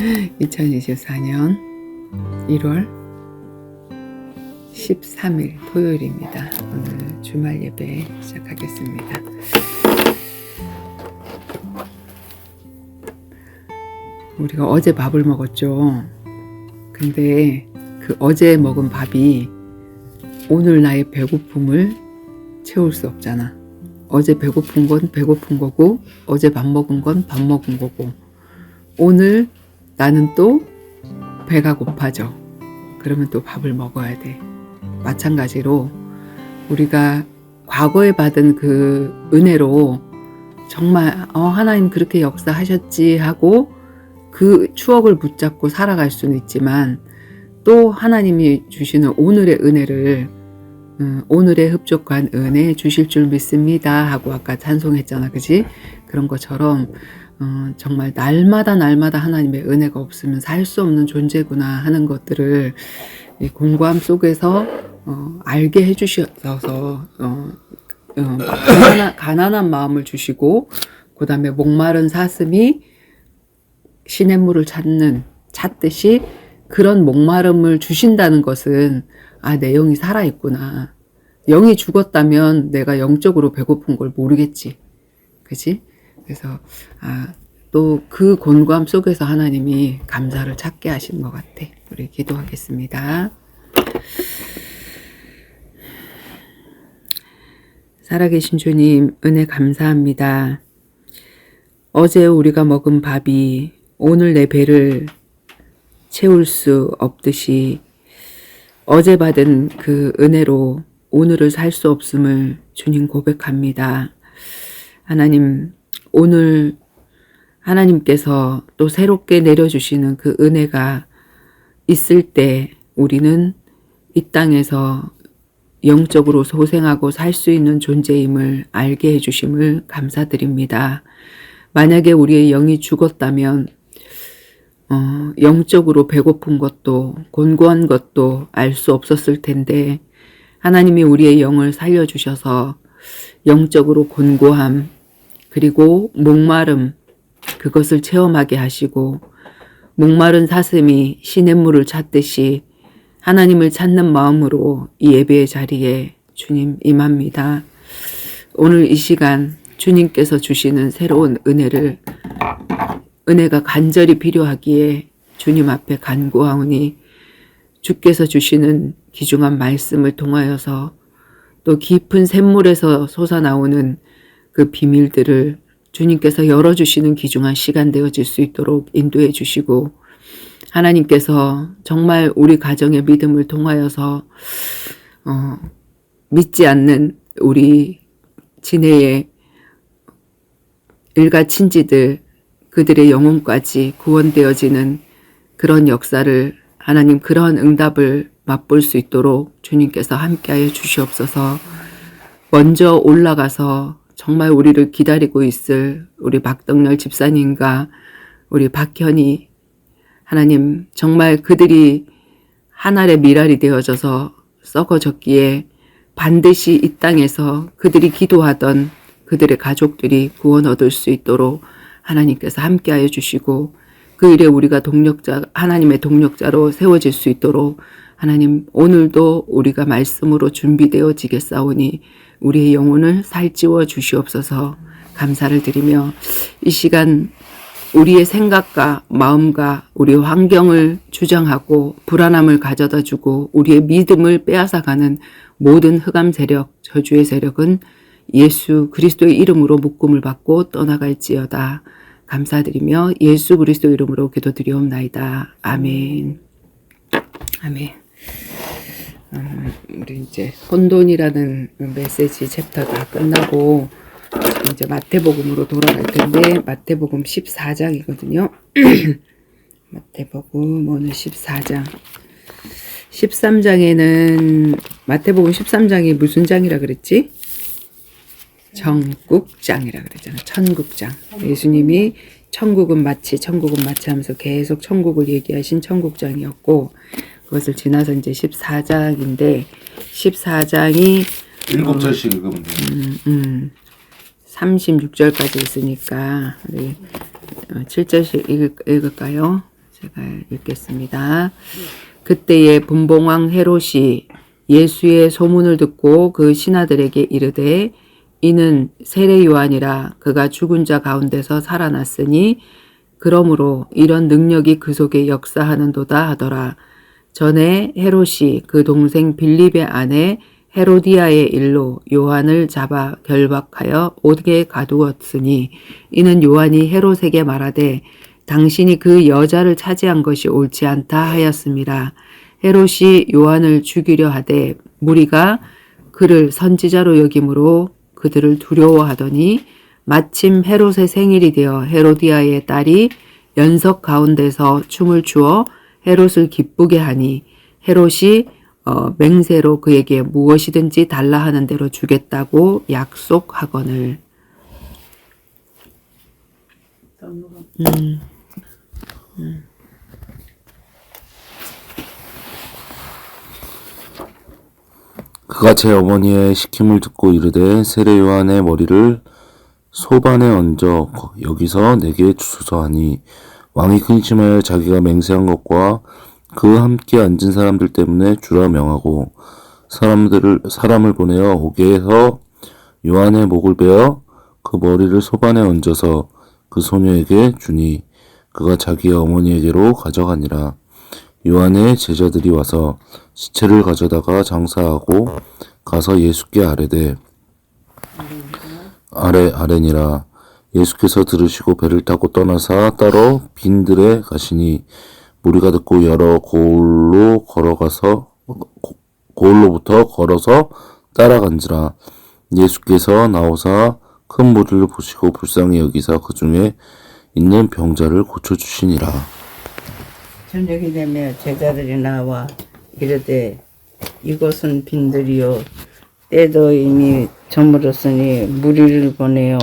2024년 1월 13일 토요일입니다. 오늘 주말 예배 시작하겠습니다. 우리가 어제 밥을 먹었죠. 근데 그 어제 먹은 밥이 오늘 나의 배고픔을 채울 수 없잖아. 어제 배고픈 건 배고픈 거고, 어제 밥 먹은 건 밥 먹은 거고, 오늘 나는 또 배가 고파져. 그러면 또 밥을 먹어야 돼. 마찬가지로 우리가 과거에 받은 그 은혜로 정말 하나님 그렇게 역사하셨지 하고 그 추억을 붙잡고 살아갈 수는 있지만, 또 하나님이 주시는 오늘의 은혜를 오늘의 흡족한 은혜 주실 줄 믿습니다 하고 아까 찬송했잖아, 그지? 그런 것처럼 정말 날마다 하나님의 은혜가 없으면 살 수 없는 존재구나 하는 것들을 이 공고함 속에서 알게 해주셔서 가난한 마음을 주시고, 그 다음에 목마른 사슴이 시냇물을 찾듯이 그런 목마름을 주신다는 것은 내 영이 살아있구나. 영이 죽었다면 내가 영적으로 배고픈 걸 모르겠지. 그치? 그래서 또 그 곤고함 속에서 하나님이 감사를 찾게 하시는 것 같아. 우리 기도하겠습니다. 살아계신 주님, 은혜 감사합니다. 어제 우리가 먹은 밥이 오늘 내 배를 채울 수 없듯이 어제 받은 그 은혜로 오늘을 살 수 없음을 주님 고백합니다. 하나님, 오늘 하나님께서 또 새롭게 내려주시는 그 은혜가 있을 때 우리는 이 땅에서 영적으로 소생하고 살 수 있는 존재임을 알게 해주심을 감사드립니다. 만약에 우리의 영이 죽었다면 영적으로 배고픈 것도 곤고한 것도 알 수 없었을 텐데, 하나님이 우리의 영을 살려주셔서 영적으로 곤고함 그리고 목마름, 그것을 체험하게 하시고, 목마른 사슴이 시냇물을 찾듯이 하나님을 찾는 마음으로 이 예배의 자리에 주님 임합니다. 오늘 이 시간 주님께서 주시는 새로운 은혜가 간절히 필요하기에 주님 앞에 간구하오니, 주께서 주시는 귀중한 말씀을 통하여서 또 깊은 샘물에서 솟아나오는 그 비밀들을 주님께서 열어주시는 귀중한 시간 되어질 수 있도록 인도해 주시고, 하나님께서 정말 우리 가정의 믿음을 통하여서 믿지 않는 우리 진해의 일가 친지들, 그들의 영혼까지 구원되어지는 그런 역사를, 하나님 그런 응답을 맛볼 수 있도록 주님께서 함께하여 주시옵소서. 먼저 올라가서 정말 우리를 기다리고 있을 우리 박덕렬 집사님과 우리 박현이, 하나님 정말 그들이 한 알의 밀알이 되어져서 썩어졌기에 반드시 이 땅에서 그들이 기도하던 그들의 가족들이 구원 얻을 수 있도록 하나님께서 함께하여 주시고, 그 일에 우리가 하나님의 동력자로 세워질 수 있도록 하나님 오늘도 우리가 말씀으로 준비되어지겠사오니 우리의 영혼을 살찌워 주시옵소서. 감사를 드리며 이 시간 우리의 생각과 마음과 우리의 환경을 주장하고 불안함을 가져다 주고 우리의 믿음을 빼앗아가는 모든 흑암 세력, 저주의 세력은 예수 그리스도의 이름으로 묶음을 받고 떠나갈지어다. 감사드리며 예수 그리스도 이름으로 기도드리옵나이다. 아멘. 아멘. 우리 이제 혼돈이라는 메시지 챕터 다 끝나고 이제 마태복음으로 돌아갈 텐데, 마태복음 14장이거든요. 마태복음 오늘 14장. 13장에는 마태복음 13장이 무슨 장이라 그랬지? 정국장이라 그랬잖아. 천국장. 예수님이 천국은 마치 하면서 계속 천국을 얘기하신 천국장이었고, 그것을 지나서 이제 14장인데 14장이 7절씩 읽으면 돼요. 36절까지 있으니까 우리 7절씩 읽을까요? 제가 읽겠습니다. 그때에 분봉왕 헤롯이 예수의 소문을 듣고 그 신하들에게 이르되 이는 세례 요한이라 그가 죽은 자 가운데서 살아났으니 그러므로 이런 능력이 그 속에 역사하는도다 하더라. 전에 헤롯이 그 동생 빌립의 아내 헤로디아의 일로 요한을 잡아 결박하여 옥에 가두었으니 이는 요한이 헤롯에게 말하되 당신이 그 여자를 차지한 것이 옳지 않다 하였음이라. 헤롯이 요한을 죽이려 하되 무리가 그를 선지자로 여김으로 그들을 두려워하더니 마침 헤롯의 생일이 되어 헤로디아의 딸이 연석 가운데서 춤을 추어 헤롯을 기쁘게 하니 헤롯이 맹세로 그에게 무엇이든지 달라 하는 대로 주겠다고 약속하거늘. 그가 제 어머니의 시킴을 듣고 이르되 세례 요한의 머리를 소반에 얹어 여기서 내게 주소서 하니 왕이 근심하여 자기가 맹세한 것과 그 함께 앉은 사람들 때문에 주라 명하고 사람을 보내어 옥에서 요한의 목을 베어 그 머리를 소반에 얹어서 그 소녀에게 주니 그가 자기의 어머니에게로 가져가니라. 요한의 제자들이 와서 시체를 가져다가 장사하고 가서 예수께 아뢰되 아뢰니라. 예수께서 들으시고 배를 타고 떠나사 따로 빈들에 가시니 무리가 듣고 여러 고을로부터 걸어서 따라간지라. 예수께서 나오사 큰 무리를 보시고 불쌍히 여기사 그 중에 있는 병자를 고쳐주시니라. 저녁이 되면 제자들이 나와 이르되 이곳은 빈들이요 때도 이미 저물었으니 무리를 보내어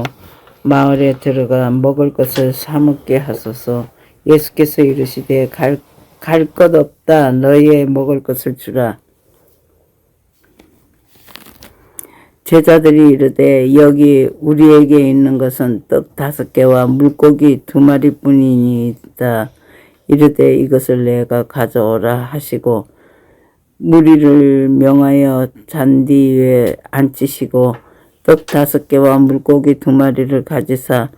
마을에 들어가 먹을 것을 사 먹게 하소서. 예수께서 이르시되 갈 것 없다. 너희의 먹을 것을 주라. 제자들이 이르되 여기 우리에게 있는 것은 떡 5개와 물고기 2마리뿐이니이다. 이르되 이것을 내가 가져오라 하시고 무리를 명하여 잔디 위에 앉히시고 떡 5개와 물고기 2마리를 가지사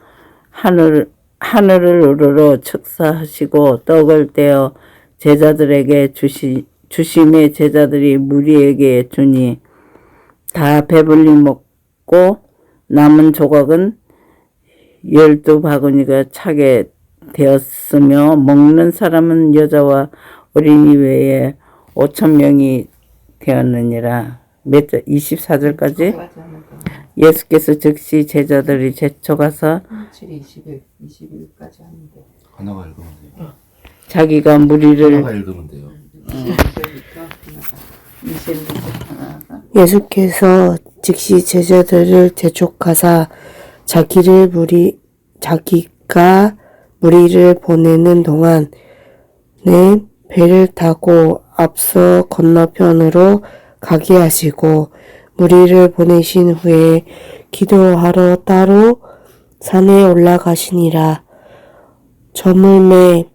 하늘을 우러러 축사하시고 떡을 떼어 제자들에게 주심에 제자들이 무리에게 주니 다 배불리 먹고 남은 조각은 12바구니가 차게 되었으며 먹는 사람은 여자와 어린이 외에 5,000명이 되었느니라. 24절까지 예수께서 즉시 제자들이 제쳐가서 21까지 하는데 하나가 읽으면 돼요. 자기가 무리를 하나가 읽으면 돼요. 예수께서 즉시 제자들을 재촉하사 자기가 무리를 보내는 동안에 배를 타고 앞서 건너편으로 가게 하시고 무리를 보내신 후에 기도하러 따로 산에 올라가시니라. 저물매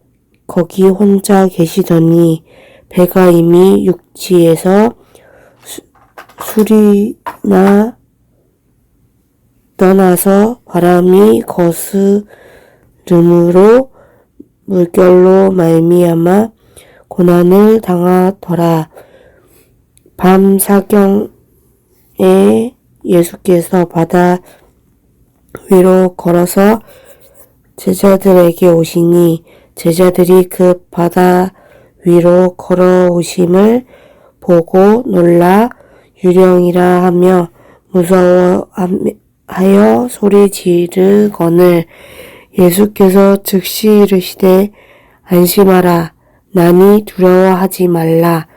거기 혼자 계시더니 배가 이미 육지에서 술이나 떠나서 바람이 거스름으로 물결로 말미암아 고난을 당하더라. 밤 사경에 예수께서 바다 위로 걸어서 제자들에게 오시니 제자들이 그 바다 위로 걸어오심을 보고 놀라 유령이라 하며 무서워하여 소리 지르거늘 예수께서 즉시 이르시되 안심하라. 나니 두려워하지 말라.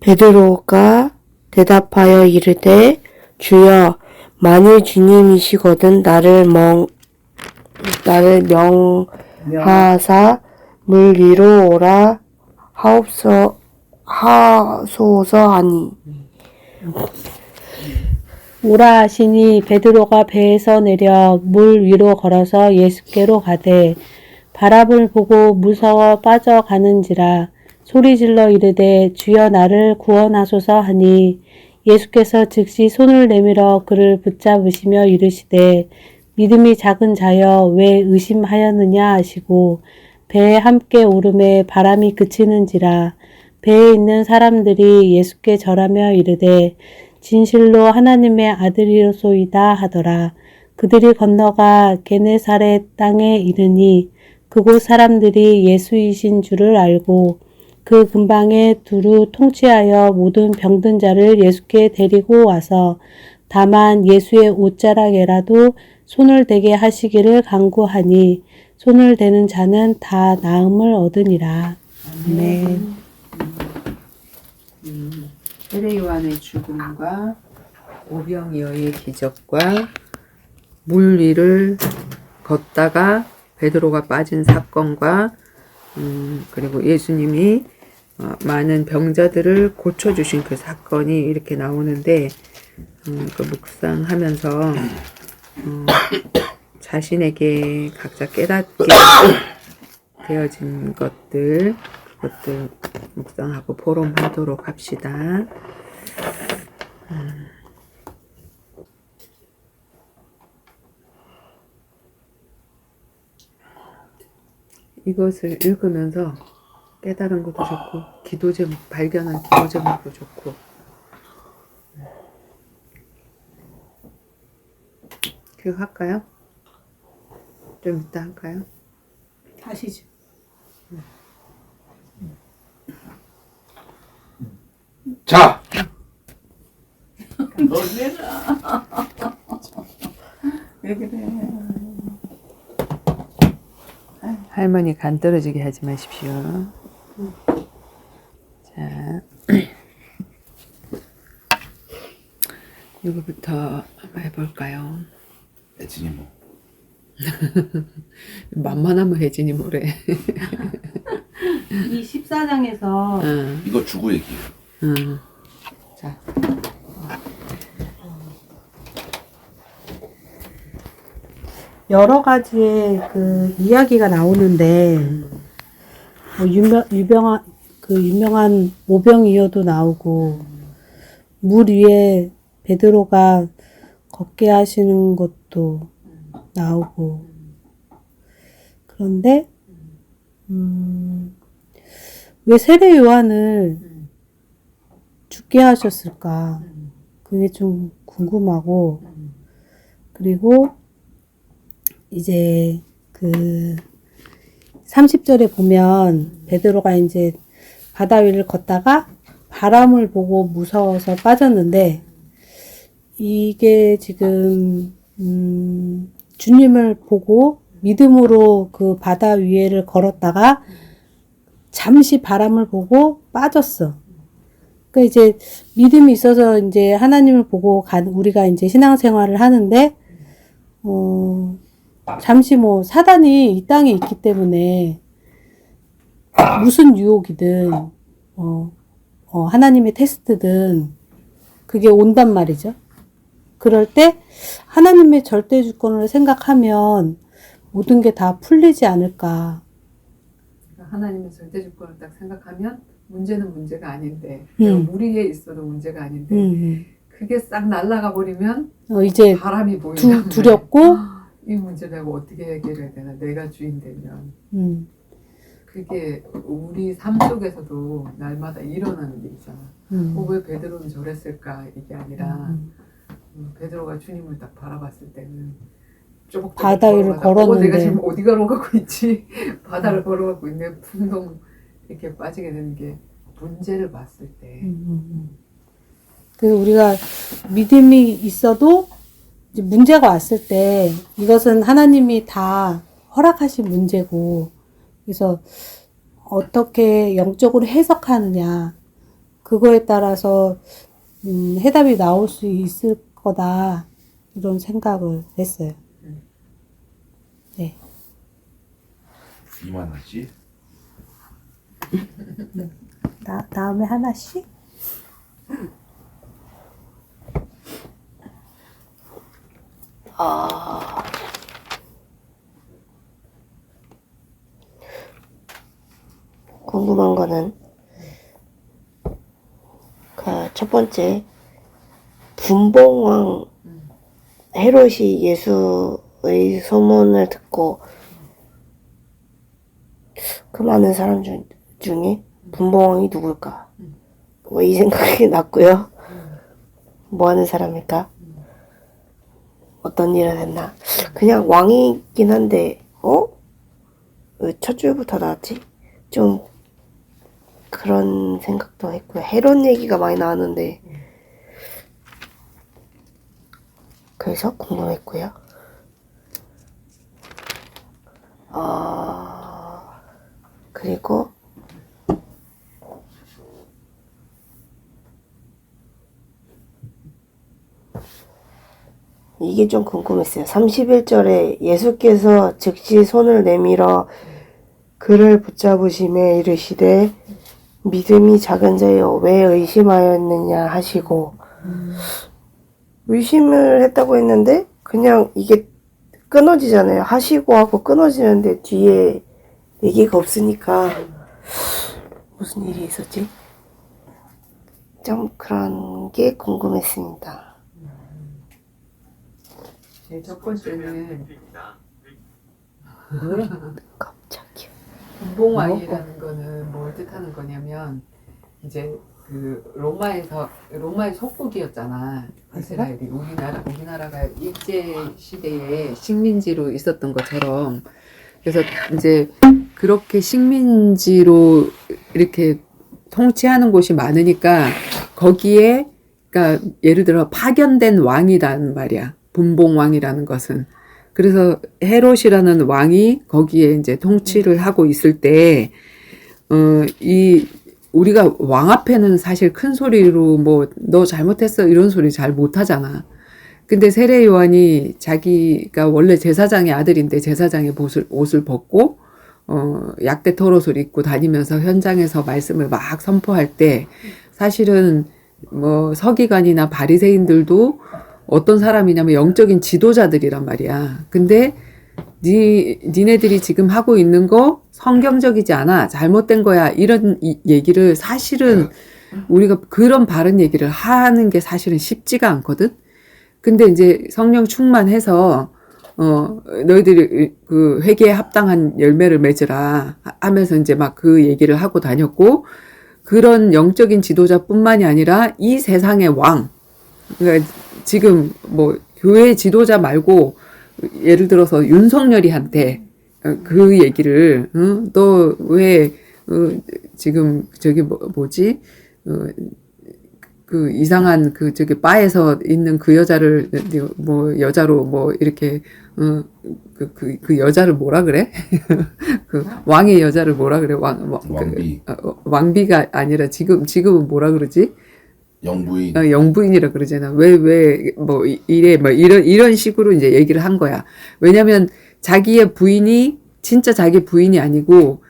베드로가 대답하여 이르되 주여 만일 주님이시거든 나를 명하사 물 위로 오라 하소서 하니 오라 하시니 베드로가 배에서 내려 물 위로 걸어서 예수께로 가되 바람을 보고 무서워 빠져가는지라 소리질러 이르되 주여 나를 구원하소서 하니 예수께서 즉시 손을 내밀어 그를 붙잡으시며 이르시되 믿음이 작은 자여 왜 의심하였느냐 하시고 배에 함께 오름에 바람이 그치는지라 배에 있는 사람들이 예수께 절하며 이르되 진실로 하나님의 아들이로소이다 하더라. 그들이 건너가 게네사렛 땅에 이르니 그곳 사람들이 예수이신 줄을 알고 그 근방에 두루 통치하여 모든 병든 자를 예수께 데리고 와서 다만 예수의 옷자락에라도 손을 대게 하시기를 간구하니 손을 대는 자는 다 나음을 얻으니라. 아멘. 세례 요한의 죽음과 오병이어의 기적과 물 위를 걷다가 베드로가 빠진 사건과 그리고 예수님이 많은 병자들을 고쳐주신 그 사건이 이렇게 나오는데 그 묵상하면서 자신에게 각자 깨닫게 되어진 것들 그것들 묵상하고 포럼하도록 합시다. 이것을 읽으면서 깨달은 것도 좋고 기도 제목 발견한 기도 제목도 좋고 그거 할까요? 좀 이따 할까요? 하시죠. 자! 왜 그래? 할머니 간 떨어지게 하지 마십시오. 자, 이거부터 한번 해볼까요? 애진이 뭐. 만만하면 혜진이 뭐래. 이 14장에서 이거 주고 얘기해요. 자, 여러 가지의 그 이야기가 나오는데 뭐 유명한 오병이어도 나오고 물 위에 베드로가 걷게 하시는 것도 나오고 그런데 왜 세례 요한을 죽게 하셨을까? 그게 좀 궁금하고 그리고 이제 그 30절에 보면 베드로가 이제 바다 위를 걷다가 바람을 보고 무서워서 빠졌는데 이게 지금 주님을 보고 믿음으로 그 바다 위에를 걸었다가 잠시 바람을 보고 빠졌어. 그러니까 이제 믿음이 있어서 이제 하나님을 보고 우리가 이제 신앙생활을 하는데 잠시 뭐 사단이 이 땅에 있기 때문에 무슨 유혹이든 하나님의 테스트든 그게 온단 말이죠. 그럴 때 하나님의 절대 주권을 생각하면 모든 게 다 풀리지 않을까. 하나님의 절대 주권을 딱 생각하면 문제는 문제가 아닌데 물 위에 있어도 문제가 아닌데 그게 싹 날아가 버리면 이제 바람이 보인다. 두렵고 이 문제 내가 어떻게 해결해야 되나 내가 주인 되면 그게 우리 삶 속에서도 날마다 일어나는 게 있잖아. 왜 베드로는 저랬을까 이게 아니라 베드로가 주님을 딱 바라봤을 때는 쪼벅쪼벅 바다 위를 걸었는데 내가 지금 어디 걸어가고 있지? 바다를 걸어가고 있는데 풍덩 이렇게 빠지게 되는 게 문제를 봤을 때 그래서 우리가 믿음이 있어도 이제 문제가 왔을 때 이것은 하나님이 다 허락하신 문제고 그래서 어떻게 영적으로 해석하느냐 그거에 따라서 해답이 나올 수 있을 거다 이런 생각을 했어요. 네. 이만하지? 다음에 하나씩? 궁금한 거는 그 첫 번째 분봉왕 헤롯이 예수의 소문을 듣고 그 많은 사람 중에 분봉왕이 누굴까? 왜 이 생각이 났고요. 뭐 하는 사람일까? 어떤 일을 했나? 그냥 왕이긴 한데 왜 첫 줄부터 나왔지? 좀 그런 생각도 했고요. 헤롯 얘기가 많이 나왔는데 그래서 궁금했고요. 그리고 이게 좀 궁금했어요. 31절에 예수께서 즉시 손을 내밀어 그를 붙잡으시매 이르시되 믿음이 작은 자여 왜 의심하였느냐 하시고 의심을 했다고 했는데 그냥 이게 끊어지잖아요. 하시고 하고 끊어지는데 뒤에 얘기가 없으니까 무슨 일이 있었지? 좀 그런 게 궁금했습니다. 첫 번째는 갑자기 분봉왕이라는 거는 뭘 뜻하는 거냐면 이제 그 로마의 속국이었잖아. 이스라엘이 우리나라가 일제 시대에 식민지로 있었던 것처럼 그래서 이제 그렇게 식민지로 이렇게 통치하는 곳이 많으니까 거기에 그러니까 예를 들어 파견된 왕이란 말이야. 분봉왕이라는 것은. 그래서 헤롯이라는 왕이 거기에 이제 통치를 하고 있을 때, 우리가 왕 앞에는 사실 큰 소리로 뭐, 너 잘못했어. 이런 소리 잘 못하잖아. 근데 세례 요한이 자기가 원래 제사장의 아들인데 제사장의 옷을 벗고, 약대 털옷을 입고 다니면서 현장에서 말씀을 막 선포할 때, 사실은 뭐 서기관이나 바리새인들도 어떤 사람이냐면 영적인 지도자들이란 말이야. 근데 니네들이 지금 하고 있는 거 성경적이지 않아. 잘못된 거야. 이런 얘기를 사실은 우리가 그런 바른 얘기를 하는 게 사실은 쉽지가 않거든. 근데 이제 성령 충만해서 너희들이 그 회개에 합당한 열매를 맺으라 하면서 이제 막 그 얘기를 하고 다녔고 그런 영적인 지도자뿐만이 아니라 이 세상의 왕 그러니까 지금 뭐 교회 지도자 말고 예를 들어서 윤석열이한테 그 얘기를 너 왜 지금 저기 뭐지 그 이상한 그 저기 바에서 있는 그 여자를 뭐 여자로 뭐 이렇게 그 여자를 뭐라 그래? 그 왕의 여자를 뭐라 그래? 왕비. 왕비가 아니라 지금은 뭐라 그러지? 영부인. 영부인이라 그러잖아. 뭐 이래 뭐 이런 식으로 이제 얘기를 한 거야. 왜냐면 자기의 부인이 진짜 자기 부인이 아니고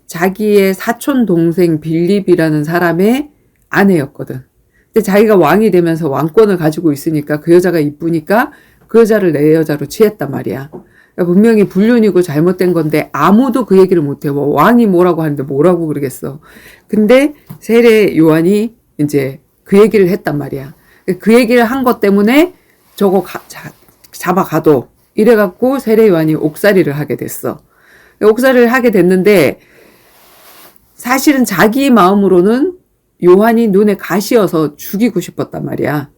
자기의 사촌 동생 빌립이라는 사람의 아내였거든. 근데 자기가 왕이 되면서 왕권을 가지고 있으니까 그 여자가 이쁘니까 그 여자를 내 여자로 취했단 말이야. 그러니까 분명히 불륜이고 잘못된 건데 아무도 그 얘기를 못해. 뭐 왕이 뭐라고 하는데 뭐라고 그러겠어. 근데 세례 요한이 이제 그 얘기를 했단 말이야. 그 얘기를 한 것 때문에 저거 잡아가도 이래갖고 세례 요한이 옥살이를 하게 됐어. 옥살이를 하게 됐는데 사실은 자기 마음으로는 요한이 눈에 가시여서 죽이고 싶었단 말이야.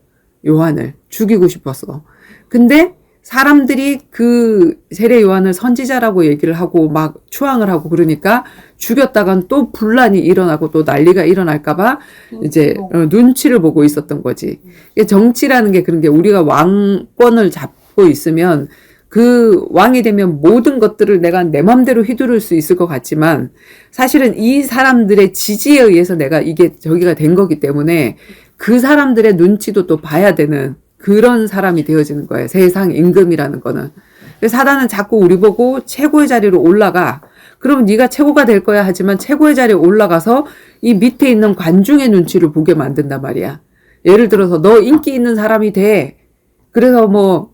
요한을 죽이고 싶었어. 근데 사람들이 그 세례 요한을 선지자라고 얘기를 하고 막 추앙을 하고 그러니까 죽였다간 또 분란이 일어나고 또 난리가 일어날까봐 이제 눈치를 보고 있었던 거지. 정치라는 게 그런 게 우리가 왕권을 잡고 있으면 그 왕이 되면 모든 것들을 내가 내 맘대로 휘두를 수 있을 것 같지만 사실은 이 사람들의 지지에 의해서 내가 이게 저기가 된 거기 때문에 그 사람들의 눈치도 또 봐야 되는 그런 사람이 되어지는 거예요. 세상 임금이라는 거는. 사단은 자꾸 우리 보고 최고의 자리로 올라가. 그럼 네가 최고가 될 거야 하지만 최고의 자리에 올라가서 이 밑에 있는 관중의 눈치를 보게 만든단 말이야. 예를 들어서 너 인기 있는 사람이 돼. 그래서 뭐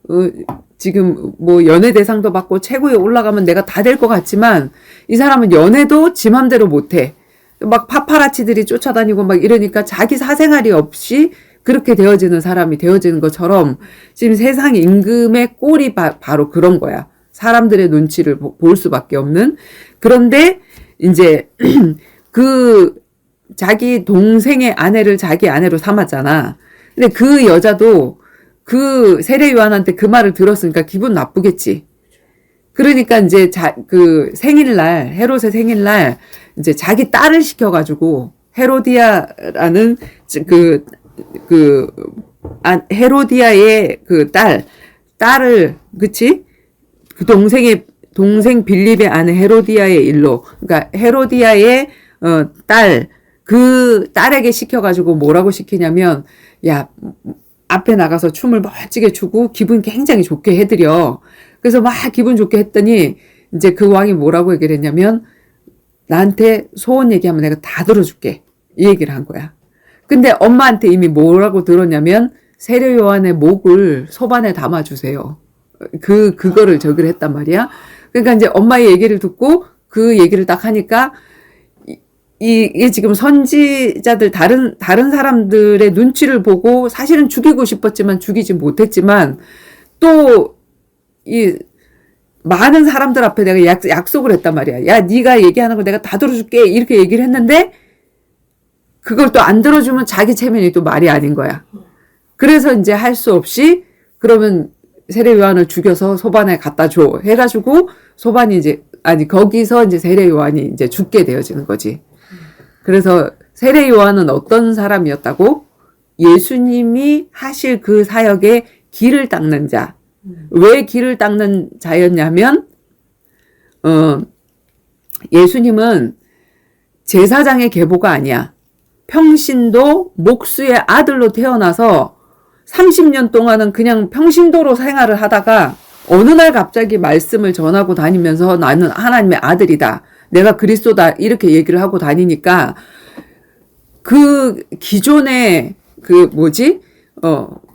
지금 뭐 연예 대상도 받고 최고에 올라가면 내가 다 될 것 같지만 이 사람은 연애도 지 맘대로 못해. 막 파파라치들이 쫓아다니고 막 이러니까 자기 사생활이 없이 그렇게 되어지는 사람이 되어지는 것처럼 지금 세상 임금의 꼴이 바로 그런 거야. 사람들의 눈치를 볼 수밖에 없는. 그런데 이제 그 자기 동생의 아내를 자기 아내로 삼았잖아. 근데 그 여자도 그 세례 요한한테 그 말을 들었으니까 기분 나쁘겠지. 그러니까 이제 그 생일날, 헤롯의 생일날 이제 자기 딸을 시켜가지고 헤로디아라는 헤로디아의 그 딸을, 그치? 그 동생 빌립의 아내 헤로디아의 일로, 그러니까 헤로디아의 그 딸에게 시켜가지고 뭐라고 시키냐면, 야, 앞에 나가서 춤을 멋지게 추고 기분 굉장히 좋게 해드려. 그래서 막 기분 좋게 했더니 이제 그 왕이 뭐라고 얘기를 했냐면 나한테 소원 얘기하면 내가 다 들어줄게. 이 얘기를 한 거야. 근데 엄마한테 이미 뭐라고 들었냐면 세례 요한의 목을 소반에 담아주세요. 그거를 저기를 했단 말이야. 그러니까 이제 엄마의 얘기를 듣고 그 얘기를 딱 하니까 이게 지금 선지자들 다른 사람들의 눈치를 보고 사실은 죽이고 싶었지만 죽이지 못했지만 또 이 많은 사람들 앞에 내가 약속을 했단 말이야. 야, 네가 얘기하는 거 내가 다 들어줄게. 이렇게 얘기를 했는데 그걸 또 안 들어주면 자기 체면이 또 말이 아닌 거야. 그래서 이제 할 수 없이 그러면 세례 요한을 죽여서 소반에 갖다 줘 해가지고 소반이 이제 거기서 이제 세례 요한이 이제 죽게 되어지는 거지. 그래서 세례 요한은 어떤 사람이었다고? 예수님이 하실 그 사역에 길을 닦는 자. 왜 길을 닦는 자였냐면, 예수님은 제사장의 계보가 아니야. 평신도 목수의 아들로 태어나서 30년 동안은 그냥 평신도로 생활을 하다가 어느 날 갑자기 말씀을 전하고 다니면서 나는 하나님의 아들이다. 내가 그리스도다. 이렇게 얘기를 하고 다니니까 그 기존에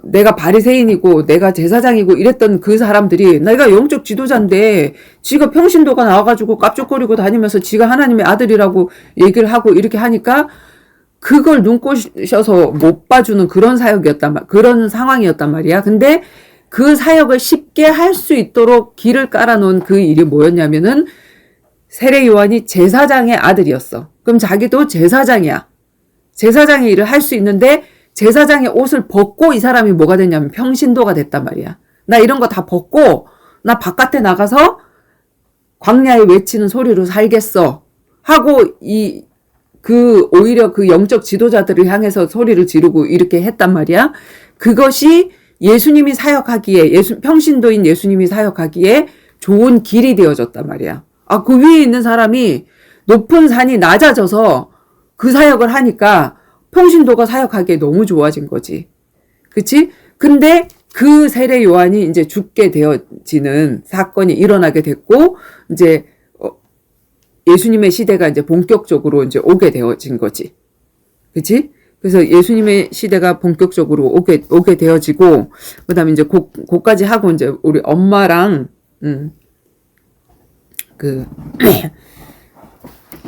내가 바리새인이고 내가 제사장이고 이랬던 그 사람들이 내가 영적 지도자인데 지가 평신도가 나와가지고 깝죽거리고 다니면서 지가 하나님의 아들이라고 얘기를 하고 이렇게 하니까 그걸 눈꼬셔서 못 봐주는 그런 그런 상황이었단 말이야. 근데 그 사역을 쉽게 할 수 있도록 길을 깔아놓은 그 일이 뭐였냐면은 세례 요한이 제사장의 아들이었어. 그럼 자기도 제사장이야. 제사장의 일을 할 수 있는데 제사장의 옷을 벗고 이 사람이 뭐가 됐냐면 평신도가 됐단 말이야. 나 이런 거 다 벗고 나 바깥에 나가서 광야에 외치는 소리로 살겠어 하고 오히려 그 영적 지도자들을 향해서 소리를 지르고 이렇게 했단 말이야. 그것이 예수님이 사역하기에 평신도인 예수님이 사역하기에 좋은 길이 되어졌단 말이야. 그 위에 있는 사람이 높은 산이 낮아져서 그 사역을 하니까 평신도가 사역하기에 너무 좋아진 거지. 그치? 근데 그 세례 요한이 이제 죽게 되어지는 사건이 일어나게 됐고, 이제, 예수님의 시대가 이제 본격적으로 이제 오게 되어진 거지. 그치? 그래서 예수님의 시대가 본격적으로 오게 되어지고, 그 다음에 이제 고까지 하고 이제 우리 엄마랑,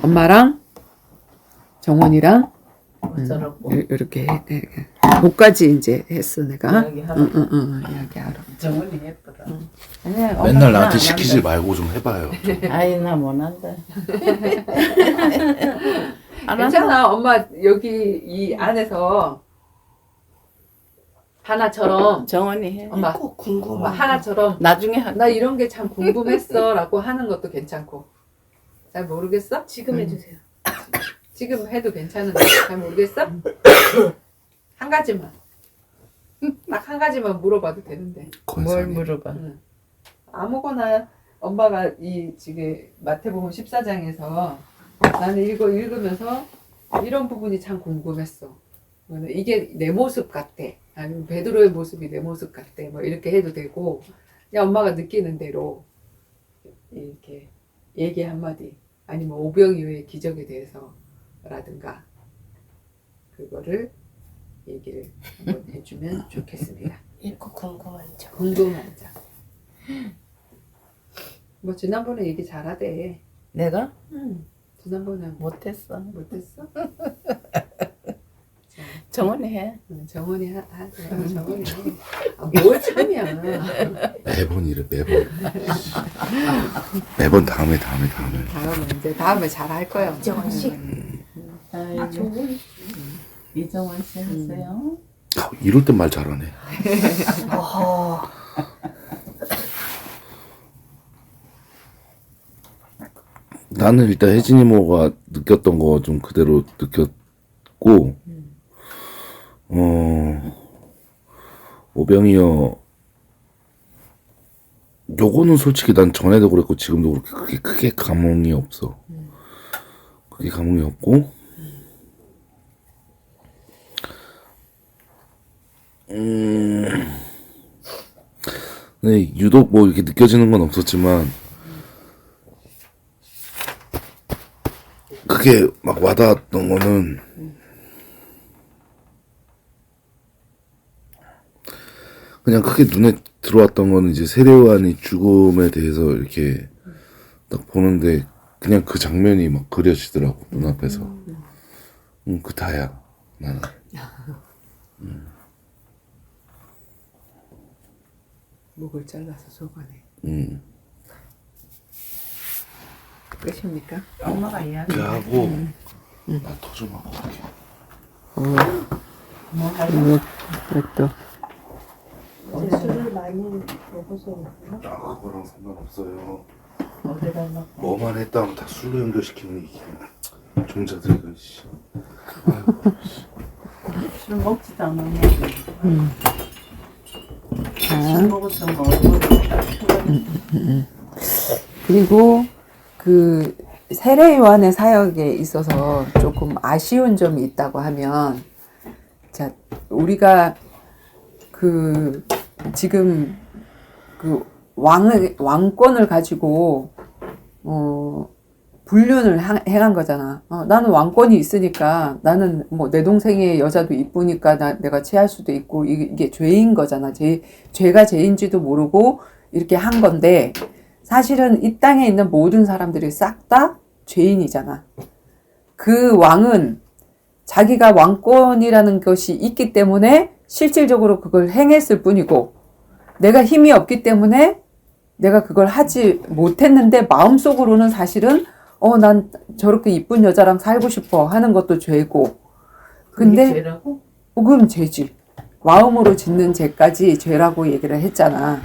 엄마랑 정원이랑 이렇게 거기까지 이제 했어 내가. 이야기하러. 정원이 예쁘다. 맨날 나한테 시키지 말고 좀 해봐요. 아이 나 못한다. 괜찮아. 엄마 여기 이 안에서 하나처럼 정원이 해. 엄마 꼭 궁금한 엄마 하나처럼 나중에 하. 나 이런 게 참 궁금했어라고 하는 것도 괜찮고. 잘 모르겠어? 지금 해주세요. 지금 해도 괜찮은데 잘 모르겠어? 한 가지만. 딱 한 가지만 물어봐도 되는데. 뭘 물어봐. 아무거나 엄마가 지금 마태복음 14장에서 나는 이거 읽으면서 이런 부분이 참 궁금했어. 이게 내 모습 같아. 아니면 베드로의 모습이 내 모습 같아. 뭐 이렇게 해도 되고 그냥 엄마가 느끼는 대로 이렇게 얘기 한마디 아니면 오병이어의 기적에 대해서라든가 그거를 얘기를 한번 해주면 좋겠습니다. 읽고 궁금한 점. 궁금한 점. 뭐 지난번에 얘기 잘하대. 내가? 지난번에 못했어. 못했어? 정원이 해. 정원이 하세요. 정원이 해. 뭘 참이야. 매번 이래 매번. 매번 다음에. 다음에 잘 할 거야. 이정원 씨. 이정원 씨 하세요. 이럴 땐 말 잘하네. 어허. 나는 일단 혜진이 모가 느꼈던 거 좀 그대로 느꼈고, 오병이어, 요거는 솔직히 난 전에도 그랬고 지금도 그렇게 크게 감흥이 없어. 크게 감흥이 없고, 근데 유독 뭐 이렇게 느껴지는 건 없었지만, 그게 막 와닿았던 거는 그냥 크게 눈에 들어왔던 거는 이제 세례요한이 죽음에 대해서 이렇게 딱 보는데 그냥 그 장면이 막 그려지더라고 눈앞에서. 그 다야 나는. 목을 잘라서 소관해. 끝입니까? 엄마가 이야기. 이렇게 하고 나 더 좀 하고 갈게. 뭐 하려고? 왜 또? 술을 많이 먹어서 아 그거랑 상관없어요. 어디다 놓고. 뭐만 했다면 다 술로 연결시키는 이 종자들 이거 씨. 술 먹지도 않았네. 술 먹었으면 얼굴이 그리고 그 세례 요한의 사역에 있어서 조금 아쉬운 점이 있다고 하면, 자, 우리가 그 지금 그 왕권을 가지고 불륜을 행한 거잖아. 나는 왕권이 있으니까, 나는 뭐 내 동생의 여자도 이쁘니까 내가 취할 수도 있고, 이게 죄인 거잖아. 죄가 죄인지도 모르고 이렇게 한 건데, 사실은 이 땅에 있는 모든 사람들이 싹 다 죄인이잖아. 그 왕은 자기가 왕권이라는 것이 있기 때문에 실질적으로 그걸 행했을 뿐이고, 내가 힘이 없기 때문에 내가 그걸 하지 못했는데 마음속으로는 사실은 난 저렇게 이쁜 여자랑 살고 싶어 하는 것도 죄고. 근데 죄라고? 그럼 죄지. 마음으로 짓는 죄까지 죄라고 얘기를 했잖아.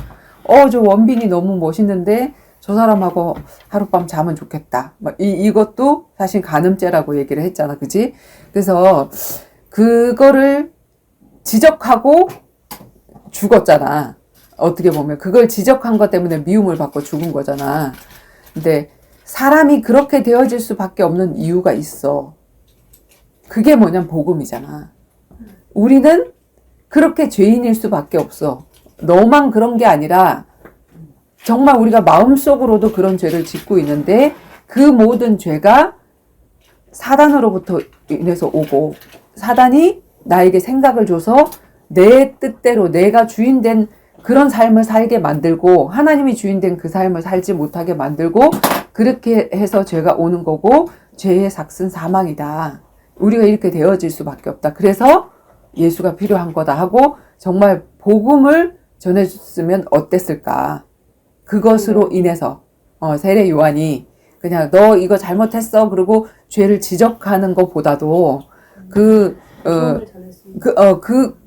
저 원빈이 너무 멋있는데 저 사람하고 하룻밤 자면 좋겠다. 이것도 사실 간음죄라고 얘기를 했잖아. 그지? 그래서 그거를 지적하고 죽었잖아. 어떻게 보면 그걸 지적한 것 때문에 미움을 받고 죽은 거잖아. 근데 사람이 그렇게 되어질 수밖에 없는 이유가 있어. 그게 뭐냐면 복음이잖아. 우리는 그렇게 죄인일 수밖에 없어. 너만 그런 게 아니라 정말 우리가 마음속으로도 그런 죄를 짓고 있는데, 그 모든 죄가 사단으로부터 인해서 오고, 사단이 나에게 생각을 줘서 내 뜻대로 내가 주인된 그런 삶을 살게 만들고, 하나님이 주인된 그 삶을 살지 못하게 만들고, 그렇게 해서 죄가 오는 거고, 죄의 삭은 사망이다. 우리가 이렇게 되어질 수밖에 없다. 그래서 예수가 필요한 거다 하고 정말 복음을 전해줬으면 어땠을까. 그것으로 인해서 세례 요한이 그냥 너 이거 잘못했어 그리고 죄를 지적하는 것보다도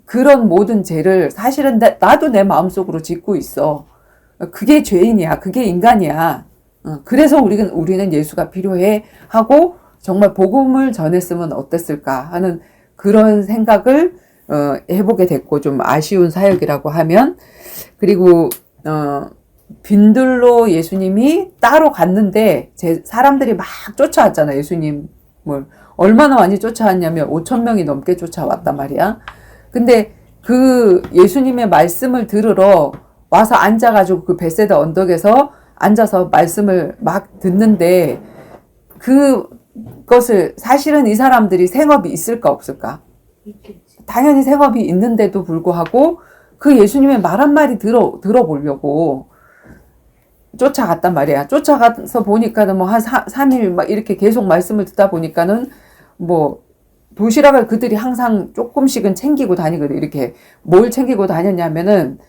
그런 모든 죄를 사실은 나도 내 마음속으로 짓고 있어. 그게 죄인이야. 그게 인간이야. 그래서 우리는 예수가 필요해 하고 정말 복음을 전했으면 어땠을까 하는 그런 생각을 해보게 됐고, 좀 아쉬운 사역이라고 하면, 그리고 빈들로 예수님이 따로 갔는데 사람들이 막 쫓아왔잖아. 예수님을 얼마나 많이 쫓아왔냐면 5,000명이 넘게 쫓아왔단 말이야. 근데 그 예수님의 말씀을 들으러 와서 앉아가지고 그 베세다 언덕에서 앉아서 말씀을 막 듣는데, 그것을 사실은 이 사람들이 생업이 있을까 없을까? 당연히 생업이 있는데도 불구하고 그 예수님의 말 한마디 들어보려고 쫓아갔단 말이야. 쫓아가서 보니까는 뭐 한 3일 막 이렇게 계속 말씀을 듣다 보니까는 뭐 도시락을 그들이 항상 조금씩은 챙기고 다니거든. 이렇게 뭘 챙기고 다녔냐면은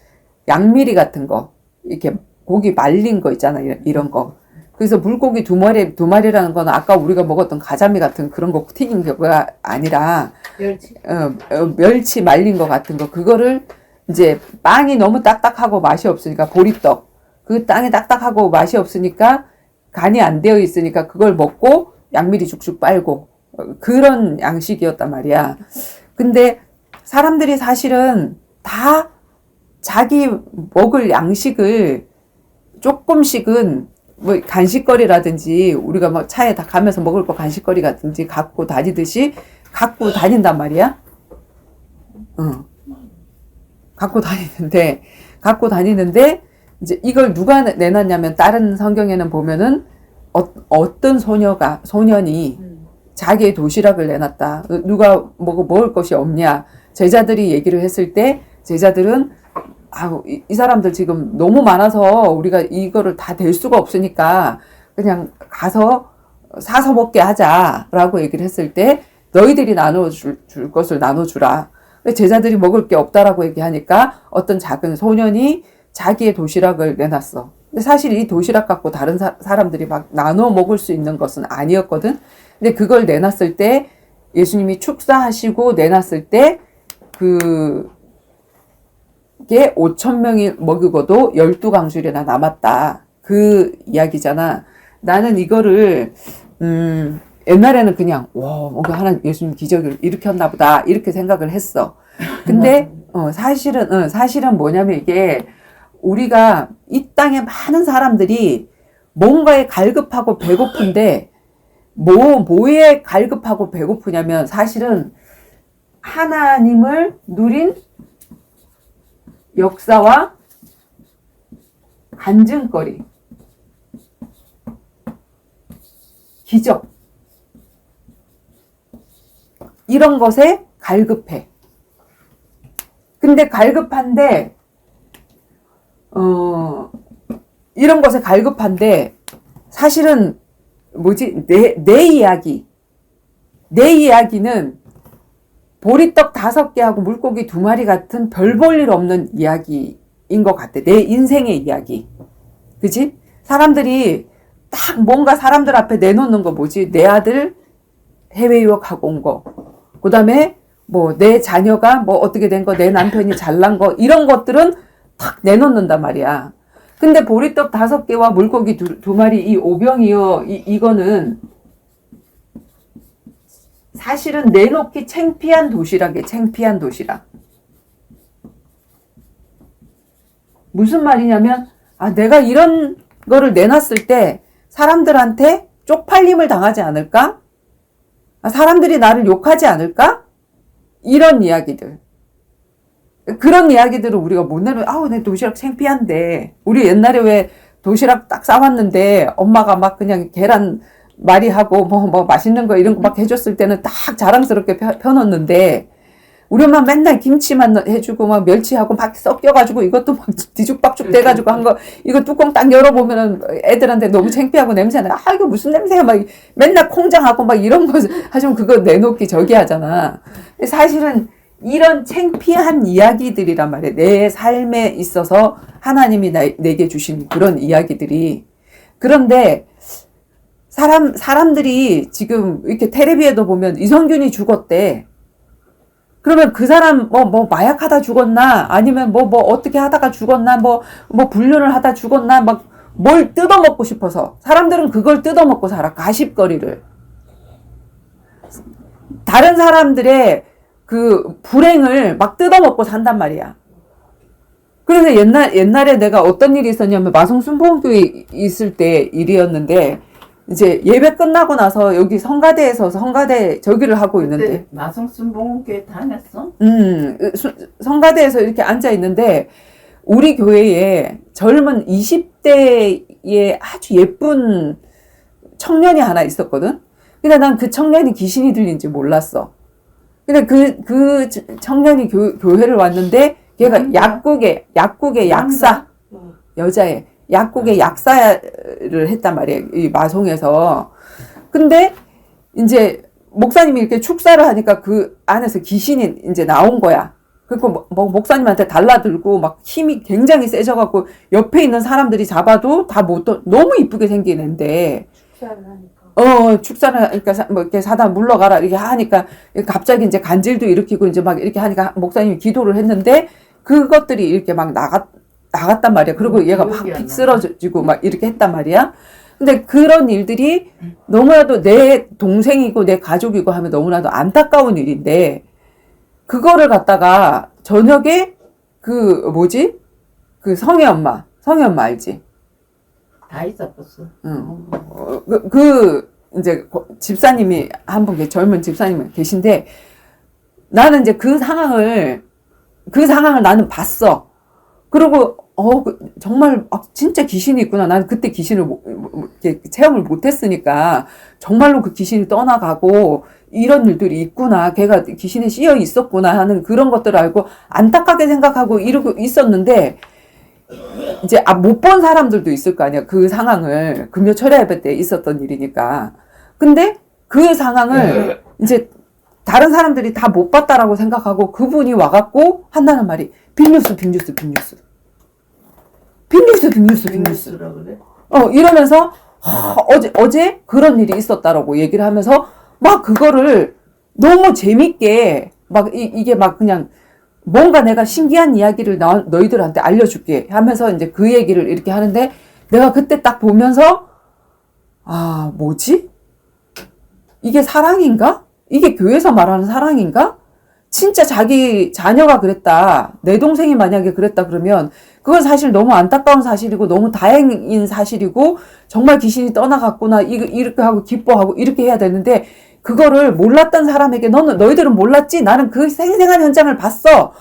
양미리 같은 거, 이렇게 고기 말린 거 있잖아. 이런 거. 그래서 물고기 두 마리라는 건 아까 우리가 먹었던 가자미 같은 그런 거 튀긴 거가 아니라 멸치 말린 거 같은 거. 그거를 이제 빵이 너무 딱딱하고 맛이 없으니까 보리떡. 그 땅이 딱딱하고 맛이 없으니까 간이 안 되어 있으니까 그걸 먹고 양미리 죽죽 빨고 그런 양식이었단 말이야. 근데 사람들이 사실은 다 자기 먹을 양식을 조금씩은 뭐 간식거리라든지 우리가 막 차에 다 가면서 먹을 거 간식거리 같은지 갖고 다니듯이 갖고 다닌단 말이야. 갖고 다니는데 이제 이걸 누가 내놨냐면 다른 성경에는 보면은 어떤 소년이 자기의 도시락을 내놨다. 누가 먹을 것이 없냐. 제자들이 얘기를 했을 때 제자들은 이 사람들 지금 너무 많아서 우리가 이거를 다 댈 수가 없으니까 그냥 가서 사서 먹게 하자라고 얘기를 했을 때 너희들이 나눠줄 것을 나눠주라. 제자들이 먹을 게 없다라고 얘기하니까 어떤 작은 소년이 자기의 도시락을 내놨어. 근데 사실 이 도시락 갖고 다른 사람들이 막 나눠 먹을 수 있는 것은 아니었거든. 근데 그걸 내놨을 때 예수님이 축사하시고 내놨을 때 그게 5,000명이 먹이고도 12강줄이나 남았다. 그 이야기잖아. 나는 이거를 옛날에는 그냥 뭔가 하나님 예수님 기적을 일으켰나 보다 이렇게 생각을 했어. 근데 사실은 뭐냐면 이게 우리가 이 땅에 많은 사람들이 뭔가에 갈급하고 배고픈데 뭐에 갈급하고 배고프냐면 사실은 하나님을 누린 역사와 간증거리, 기적 이런 것에 갈급해. 근데 갈급한데 이런 것에 갈급한데 사실은 내 이야기는 보리떡 5개하고 물고기 2마리 같은 별 볼 일 없는 이야기인 것 같아. 내 인생의 이야기. 그치? 사람들이 딱 뭔가 사람들 앞에 내놓는 거 뭐지? 내 아들 해외 유학하고 온 거. 그 다음에 뭐 내 자녀가 뭐 어떻게 된 거, 내 남편이 잘난 거, 이런 것들은 탁 내놓는단 말이야. 근데 보리떡 5개와 물고기 2마리 이 오병이어 이거는 사실은 내놓기 창피한 도시락이에요. 창피한 도시락. 무슨 말이냐면 내가 이런 거를 내놨을 때 사람들한테 쪽팔림을 당하지 않을까? 사람들이 나를 욕하지 않을까? 이런 이야기들. 그런 이야기들을 우리가 못 내놓으면 내 도시락 창피한데. 우리 옛날에 왜 도시락 딱 싸왔는데 엄마가 막 그냥 계란 말이하고 뭐 맛있는 거 이런 거 막 해줬을 때는 딱 자랑스럽게 펴놓는데 우리 엄마 맨날 김치만 해주고 막 멸치하고 막 섞여가지고 이것도 막 뒤죽박죽 돼가지고 한 거 이거 뚜껑 딱 열어보면은 애들한테 너무 창피하고 냄새나. 이거 무슨 냄새야. 막 맨날 콩장하고 막 이런 거 하시면 그거 내놓기 저기 하잖아. 사실은 이런 창피한 이야기들이란 말이야. 내 삶에 있어서 하나님이 내게 주신 그런 이야기들이. 그런데 사람들이 지금 이렇게 텔레비에도 보면 이성균이 죽었대. 그러면 그 사람 뭐 마약하다 죽었나? 아니면 뭐 어떻게 하다가 죽었나? 뭐 불륜을 하다 죽었나? 막 뭘 뜯어먹고 싶어서. 사람들은 그걸 뜯어먹고 살아. 가십거리를. 다른 사람들의 그 불행을 막 뜯어먹고 산단 말이야. 그래서 옛날에 내가 어떤 일이 있었냐면 마성순복음교회 있을 때 일이었는데 이제 예배 끝나고 나서 여기 성가대에서 성가대 저기를 하고 있는데 마성순복음교회 다녔어? 성가대에서 이렇게 앉아 있는데 우리 교회에 젊은 20대의 아주 예쁜 청년이 하나 있었거든. 근데 난 그 청년이 귀신이 들린지 몰랐어. 근데 그 청년이 교회를 왔는데 걔가 약국의 약사 여자애 약국에 약사를 했단 말이에요. 이 마송에서. 근데 이제 목사님이 이렇게 축사를 하니까 그 안에서 귀신이 이제 나온 거야. 그리고 뭐 목사님한테 달라들고 막 힘이 굉장히 세져갖고 옆에 있는 사람들이 잡아도 다 못, 너무 이쁘게 생긴 애인데. 축사를 하니까 뭐 이렇게 사다 물러가라 이렇게 하니까 갑자기 이제 간질도 일으키고 이제 막 이렇게 하니까 목사님이 기도를 했는데 그것들이 이렇게 막 나갔단 말이야. 그리고 얘가 막 픽 쓰러지고 막 이렇게 했단 말이야. 근데 그런 일들이 너무나도 내 동생이고 내 가족이고 하면 너무나도 안타까운 일인데 그거를 갖다가 저녁에 그 성애 엄마 알지? 다 있었어. 응. 이제 집사님이 한 분 젊은 집사님이 계신데 나는 이제 그 상황을 나는 봤어. 그리고 정말 진짜 귀신이 있구나. 나는 그때 귀신을 이렇게 체험을 못했으니까 정말로 그 귀신이 떠나가고 이런 일들이 있구나. 걔가 귀신에 씌여 있었구나 하는 그런 것들을 알고 안타깝게 생각하고 이러고 있었는데 이제 못 본 사람들도 있을 거 아니야. 그 상황을 금요 철야 예배 때 있었던 일이니까. 근데 그 상황을 이제 다른 사람들이 다 못 봤다라고 생각하고 그분이 와갖고 한다는 말이 빅뉴스. 그래. 이러면서 어제 그런 일이 있었다라고 얘기를 하면서 막 그거를 너무 재밌게 막 이게 막 그냥 뭔가 내가 신기한 이야기를 너희들한테 알려줄게 하면서 이제 그 얘기를 이렇게 하는데 내가 그때 딱 보면서 뭐지? 이게 사랑인가? 이게 교회에서 말하는 사랑인가? 진짜 자기 자녀가 그랬다. 내 동생이 만약에 그랬다 그러면 그건 사실 너무 안타까운 사실이고 너무 다행인 사실이고 정말 귀신이 떠나갔구나 이렇게 하고 기뻐하고 이렇게 해야 되는데 그거를 몰랐던 사람에게 너희들은 몰랐지? 나는 그 생생한 현장을 봤어.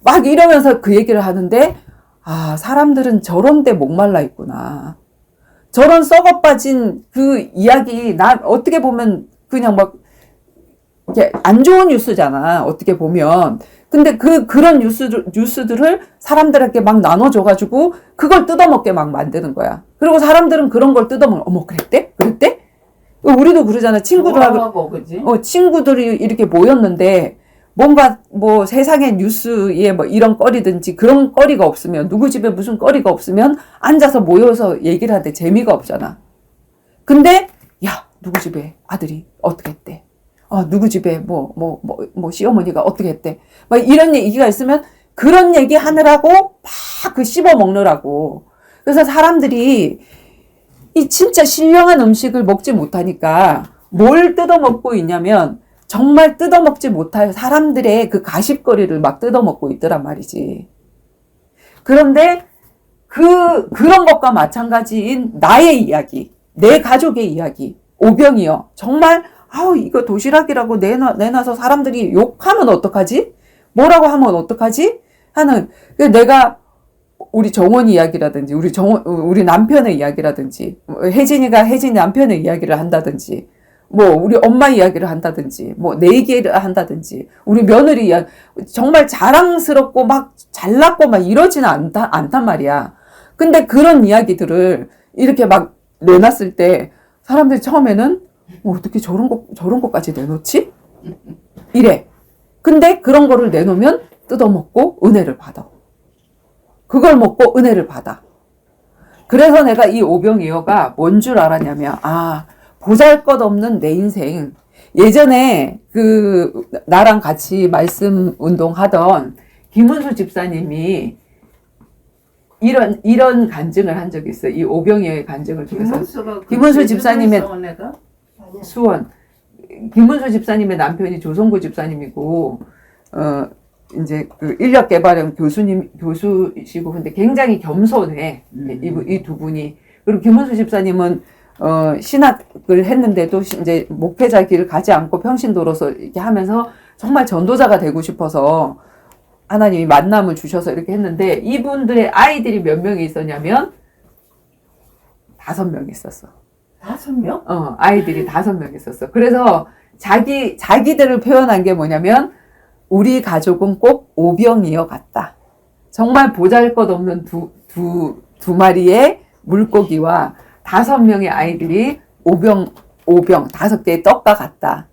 막 이러면서 그 얘기를 하는데 사람들은 저런 데 목말라 있구나. 저런 썩어 빠진 그 이야기 난 어떻게 보면 그냥 막 이게 안 좋은 뉴스잖아. 어떻게 보면. 근데 그런 뉴스들을 사람들에게 막 나눠줘가지고 그걸 뜯어먹게 막 만드는 거야. 그리고 사람들은 그런 걸 뜯어먹어. 어머, 그랬대? 우리도 그러잖아. 친구들하고. 그지? 친구들이 이렇게 모였는데 뭔가 뭐 세상의 뉴스에 뭐 이런 거리든지 그런 거리가 없으면 누구 집에 무슨 거리가 없으면 앉아서 모여서 얘기를 하는데 재미가 없잖아. 근데 야, 누구 집에 아들이 어떻게 했대? 누구 집에 시어머니가 어떻게 했대? 막 이런 얘기가 있으면 그런 얘기 하느라고 막 그 씹어 먹느라고. 그래서 사람들이 이 진짜 신령한 음식을 먹지 못하니까 뭘 뜯어먹고 있냐면 정말 뜯어먹지 못할 사람들의 그 가십거리를 막 뜯어먹고 있더란 말이지. 그런데 그런 것과 마찬가지인 나의 이야기, 내 가족의 이야기, 오병이어. 정말 이거 도시락이라고 내놔서 사람들이 욕하면 어떡하지? 뭐라고 하면 어떡하지? 하는 내가 우리 정원이 이야기라든지 우리 남편의 이야기라든지 혜진이가 혜진 남편의 이야기를 한다든지 우리 엄마 이야기를 한다든지 내 얘기를 한다든지 우리 며느리 이야기 정말 자랑스럽고 막 잘났고 막 이러지는 않단 말이야. 근데 그런 이야기들을 이렇게 막 내놨을 때 사람들이 처음에는 어떻게 저런 것까지 내놓지? 이래. 근데 그런 거를 내놓으면 뜯어먹고 은혜를 받아. 그걸 먹고 은혜를 받아. 그래서 내가 이 오병이어가 뭔 줄 알았냐면 보잘것없는 내 인생. 예전에 나랑 같이 말씀 운동하던 김은수 집사님이 이런 간증을 한 적이 있어요. 이 오병이어의 간증을 통해서. 김은수 집사님의 수원. 김은수 집사님의 남편이 조성구 집사님이고, 이제 인력개발형 교수시고, 근데 굉장히 겸손해. 이 두 분이. 그리고 김은수 집사님은, 신학을 했는데도 이제 목회자 길을 가지 않고 평신도로서 이렇게 하면서 정말 전도자가 되고 싶어서 하나님이 만남을 주셔서 이렇게 했는데 이분들의 아이들이 몇 명이 있었냐면 5명 있었어. 5명? 아이들이 5명 있었어. 그래서 자기들을 표현한 게 뭐냐면 우리 가족은 꼭 오병이어 같다. 정말 보잘것없는 두 2마리의 물고기와 5명의 아이들이 오병 5개의 떡과 같다.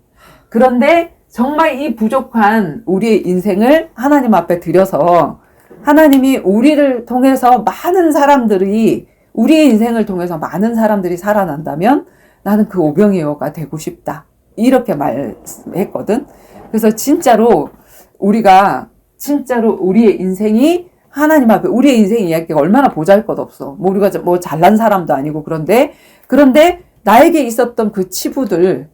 그런데 정말 이 부족한 우리의 인생을 하나님 앞에 드려서 하나님이 우리를 통해서 많은 사람들이 우리의 인생을 통해서 많은 사람들이 살아난다면 나는 그 오병이어가 되고 싶다. 이렇게 말했거든. 그래서 진짜로 우리의 인생이 하나님 앞에 우리의 인생 이야기가 얼마나 보잘것없어. 뭐 우리가 뭐 잘난 사람도 아니고 그런데 나에게 있었던 그 치부들,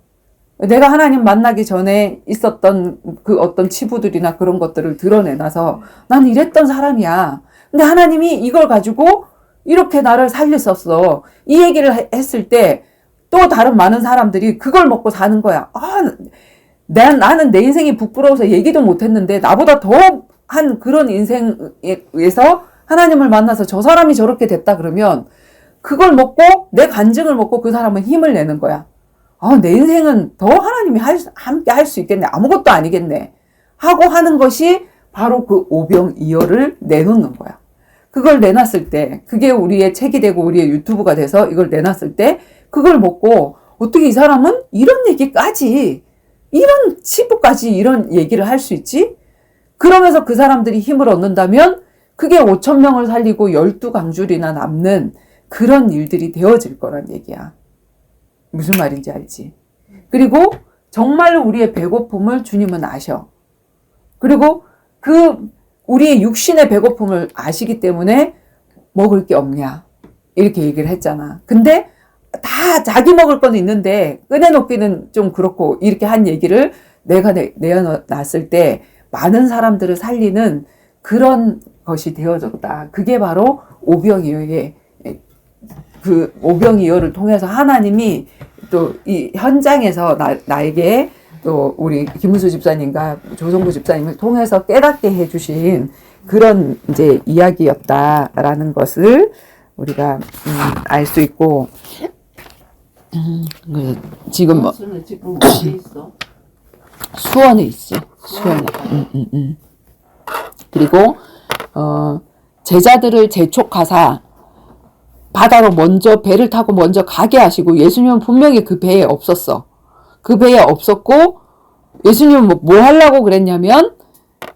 내가 하나님 만나기 전에 있었던 그 어떤 치부들이나 그런 것들을 드러내놔서 나는 이랬던 사람이야. 근데 하나님이 이걸 가지고 이렇게 나를 살렸었어. 이 얘기를 했을 때 또 다른 많은 사람들이 그걸 먹고 사는 거야. 나는 내 인생이 부끄러워서 얘기도 못했는데 나보다 더한 그런 인생에서 하나님을 만나서 저 사람이 저렇게 됐다 그러면 그걸 먹고 내 간증을 먹고 그 사람은 힘을 내는 거야. 내 인생은 더 하나님이 함께 할 수 있겠네. 아무것도 아니겠네. 하고 하는 것이 바로 그 오병이어를 내놓는 거야. 그걸 내놨을 때, 그게 우리의 책이 되고 우리의 유튜브가 돼서 이걸 내놨을 때, 그걸 먹고 어떻게 이 사람은 이런 얘기까지, 이런 치부까지 이런 얘기를 할 수 있지? 그러면서 그 사람들이 힘을 얻는다면 그게 5,000명을 살리고 12강줄이나 남는 그런 일들이 되어질 거란 얘기야. 무슨 말인지 알지? 그리고 정말로 우리의 배고픔을 주님은 아셔. 그리고 우리의 육신의 배고픔을 아시기 때문에 먹을 게 없냐. 이렇게 얘기를 했잖아. 근데 다 자기 먹을 건 있는데 꺼내놓기는 좀 그렇고 이렇게 한 얘기를 내가 내어놨을 때 많은 사람들을 살리는 그런 것이 되어졌다. 그게 바로 오병이어의 그 오병이어를 통해서 하나님이 또 이 현장에서 나에게 또 우리 김은수 집사님과 조성구 집사님을 통해서 깨닫게 해주신 그런 이제 이야기였다라는 것을 우리가 알 수 있고 지금 뭐 지금 어디 있어? 수원에 있어. 수원에. 그리고 제자들을 재촉하사 바다로 먼저 배를 타고 먼저 가게 하시고 예수님은 분명히 그 배에 없었어. 그 배에 없었고 예수님은 뭐 하려고 그랬냐면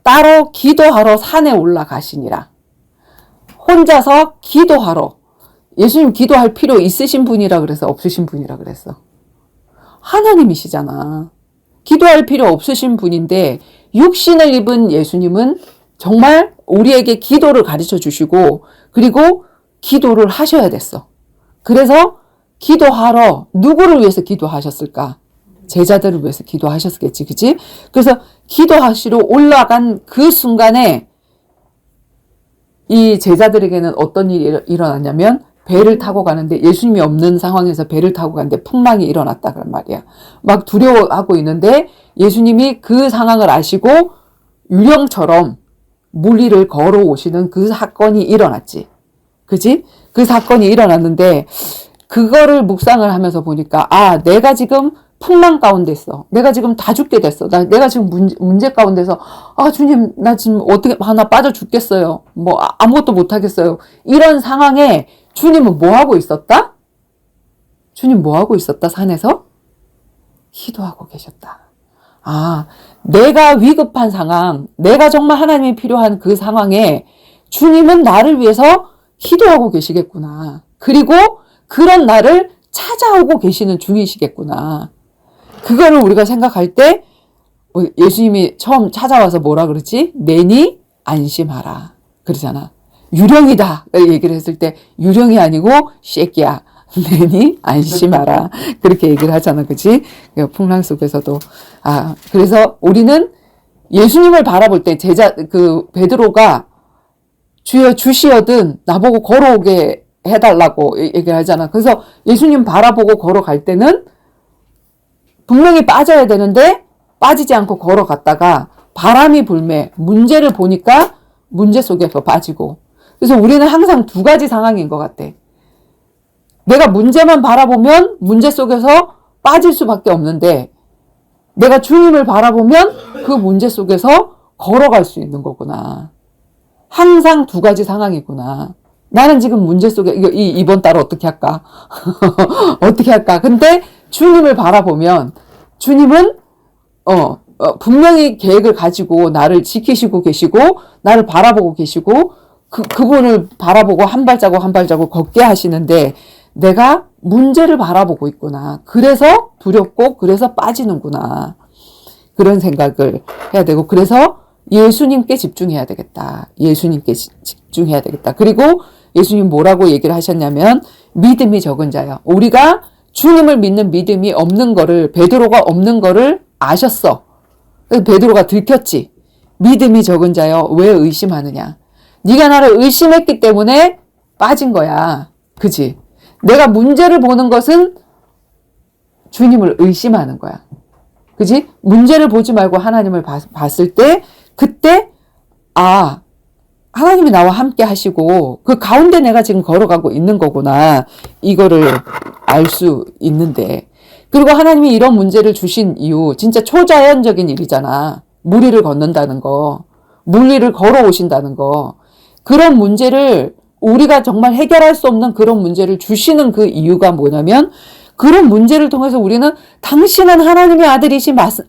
따로 기도하러 산에 올라가시니라. 혼자서 기도하러. 예수님 기도할 필요 있으신 분이라 그래서 없으신 분이라 그랬어. 하나님이시잖아. 기도할 필요 없으신 분인데 육신을 입은 예수님은 정말 우리에게 기도를 가르쳐 주시고 그리고 기도를 하셔야 됐어. 그래서 기도하러 누구를 위해서 기도하셨을까? 제자들을 위해서 기도하셨겠지, 그치? 그래서 기도하시러 올라간 그 순간에 이 제자들에게는 어떤 일이 일어났냐면 배를 타고 가는데 예수님이 없는 상황에서 배를 타고 가는데 풍랑이 일어났다 그런 말이야. 막 두려워하고 있는데 예수님이 그 상황을 아시고 유령처럼 물 위를 걸어오시는 그 사건이 일어났지. 그치? 그 사건이 일어났는데 그거를 묵상을 하면서 보니까 내가 지금 풍랑 가운데 있어. 내가 지금 다 죽게 됐어. 내가 지금 문제 가운데서 주님 나 지금 어떻게 하나 빠져 죽겠어요. 뭐 아무것도 못 하겠어요. 이런 상황에 주님은 뭐 하고 있었다? 주님 뭐 하고 있었다? 산에서 기도하고 계셨다. 내가 위급한 상황, 내가 정말 하나님이 필요한 그 상황에 주님은 나를 위해서 기도하고 계시겠구나. 그리고 그런 나를 찾아오고 계시는 중이시겠구나. 그거를 우리가 생각할 때 예수님이 처음 찾아와서 뭐라 그러지? 내니 안심하라. 그러잖아. 유령이다. 얘기를 했을 때 유령이 아니고 쉐끼야. 내니 안심하라. 그렇게 얘기를 하잖아. 그치? 풍랑 속에서도. 그래서 우리는 예수님을 바라볼 때 베드로가 주여 주시어든 나보고 걸어오게 해달라고 얘기를 하잖아. 그래서 예수님 바라보고 걸어갈 때는 분명히 빠져야 되는데 빠지지 않고 걸어갔다가 바람이 불매 문제를 보니까 문제 속에서 빠지고. 그래서 우리는 항상 두 가지 상황인 것 같아. 내가 문제만 바라보면 문제 속에서 빠질 수밖에 없는데 내가 주님을 바라보면 그 문제 속에서 걸어갈 수 있는 거구나. 항상 두 가지 상황이구나. 나는 지금 문제 속에 이번 달 어떻게 할까? 어떻게 할까? 근데 주님을 바라보면 주님은 분명히 계획을 가지고 나를 지키시고 계시고 나를 바라보고 계시고 그분을 바라보고 한 발자국 한 발자국 걷게 하시는데 내가 문제를 바라보고 있구나. 그래서 두렵고 그래서 빠지는구나. 그런 생각을 해야 되고 그래서 예수님께 집중해야 되겠다. 예수님께 집중해야 되겠다. 그리고 예수님 뭐라고 얘기를 하셨냐면 믿음이 적은 자요. 우리가 주님을 믿는 믿음이 없는 거를 베드로가 없는 거를 아셨어. 그래서 베드로가 들켰지. 믿음이 적은 자요. 왜 의심하느냐. 네가 나를 의심했기 때문에 빠진 거야. 그지? 내가 문제를 보는 것은 주님을 의심하는 거야. 그지? 문제를 보지 말고 하나님을 봤을 때 그때 하나님이 나와 함께 하시고 그 가운데 내가 지금 걸어가고 있는 거구나. 이거를 알 수 있는데 그리고 하나님이 이런 문제를 주신 이유 진짜 초자연적인 일이잖아. 무리를 걷는다는 거. 물리를 걸어오신다는 거. 그런 문제를 우리가 정말 해결할 수 없는 그런 문제를 주시는 그 이유가 뭐냐면 그런 문제를 통해서 우리는 당신은 하나님의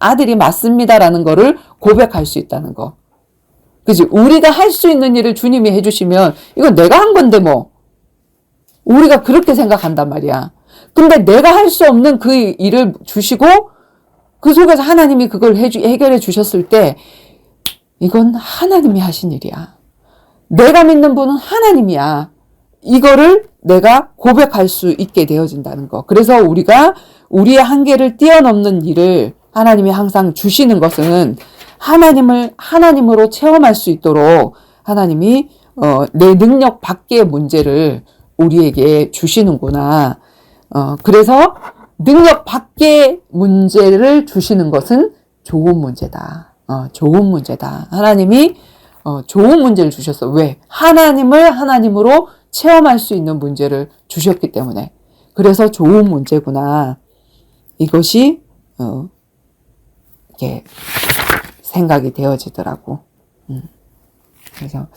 아들이 맞습니다라는 거를 고백할 수 있다는 거. 그치? 우리가 할 수 있는 일을 주님이 해주시면 이건 내가 한 건데 뭐. 우리가 그렇게 생각한단 말이야. 근데 내가 할 수 없는 그 일을 주시고 그 속에서 하나님이 그걸 해결해 주셨을 때 이건 하나님이 하신 일이야. 내가 믿는 분은 하나님이야. 이거를 내가 고백할 수 있게 되어진다는 거. 그래서 우리가 우리의 한계를 뛰어넘는 일을 하나님이 항상 주시는 것은 하나님을 하나님으로 체험할 수 있도록 하나님이 내 능력 밖의 문제를 우리에게 주시는구나. 그래서 능력 밖의 문제를 주시는 것은 좋은 문제다. 좋은 문제다. 하나님이 좋은 문제를 주셨어. 왜? 하나님을 하나님으로 체험할 수 있는 문제를 주셨기 때문에. 그래서 좋은 문제구나. 이것이 이렇게 생각이 되어지더라고. 그래서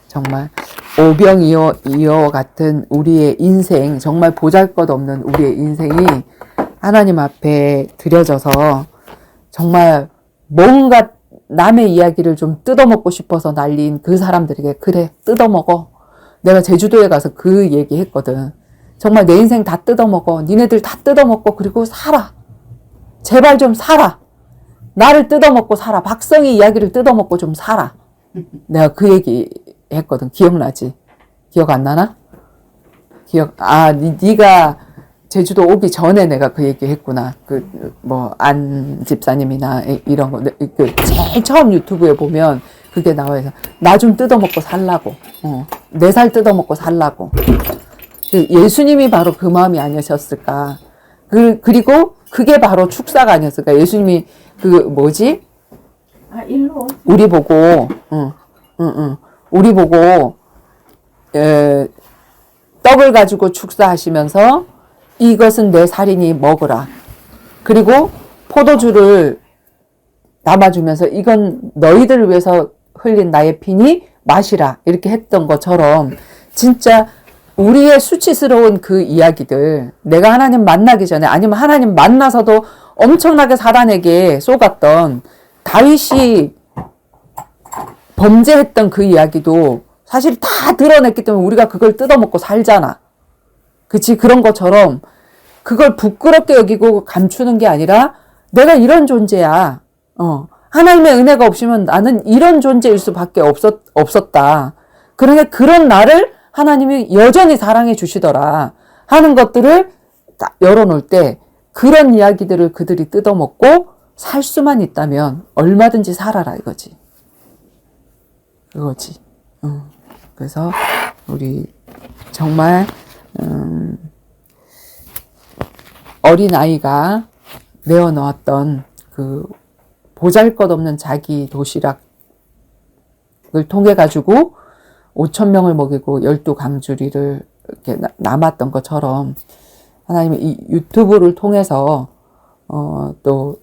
정말 오병이어 같은 우리의 인생, 정말 보잘것없는 우리의 인생이 하나님 앞에 드려져서 정말 뭔가 남의 이야기를 좀 뜯어먹고 싶어서 날린 그 사람들에게 그래 뜯어먹어. 내가 제주도에 가서 그 얘기 했거든. 정말 내 인생 다 뜯어먹어. 니네들 다 뜯어먹고 그리고 살아. 제발 좀 살아. 나를 뜯어먹고 살아. 박성희 이야기를 뜯어먹고 좀 살아. 내가 그 얘기 했거든. 기억나지? 기억 안 나나? 네가 제주도 오기 전에 내가 그 얘기 했구나. 안 집사님이나 이런 거. 제일 처음 유튜브에 보면 그게 나와서 나 좀 뜯어먹고 살라고. 내 살 뜯어먹고 살라고. 예수님이 바로 그 마음이 아니셨을까. 그리고 그게 바로 축사가 아니었을까. 예수님이 일로. 우리 보고, 우리 보고, 떡을 가지고 축사하시면서 이것은 내 살이니 먹으라. 그리고 포도주를 담아주면서 이건 너희들을 위해서 흘린 나의 피니 마시라. 이렇게 했던 것처럼 진짜 우리의 수치스러운 그 이야기들, 내가 하나님 만나기 전에 아니면 하나님 만나서도 엄청나게 사단에게 쏘갔던 다윗이 범죄했던 그 이야기도 사실 다 드러냈기 때문에 우리가 그걸 뜯어먹고 살잖아. 그치? 그런 것처럼 그걸 부끄럽게 여기고 감추는 게 아니라 내가 이런 존재야. 하나님의 은혜가 없으면 나는 이런 존재일 수밖에 없었다. 그러니 그런 나를 하나님이 여전히 사랑해 주시더라 하는 것들을 딱 열어놓을 때 그런 이야기들을 그들이 뜯어먹고 살 수만 있다면 얼마든지 살아라 이거지. 그거지. 그래서 우리 정말 어린아이가 내어놓았던 그 보잘것없는 자기 도시락을 통해 가지고 5,000명을 먹이고 12강주리를 이렇게 남았던 것처럼 하나님이 이 유튜브를 통해서 또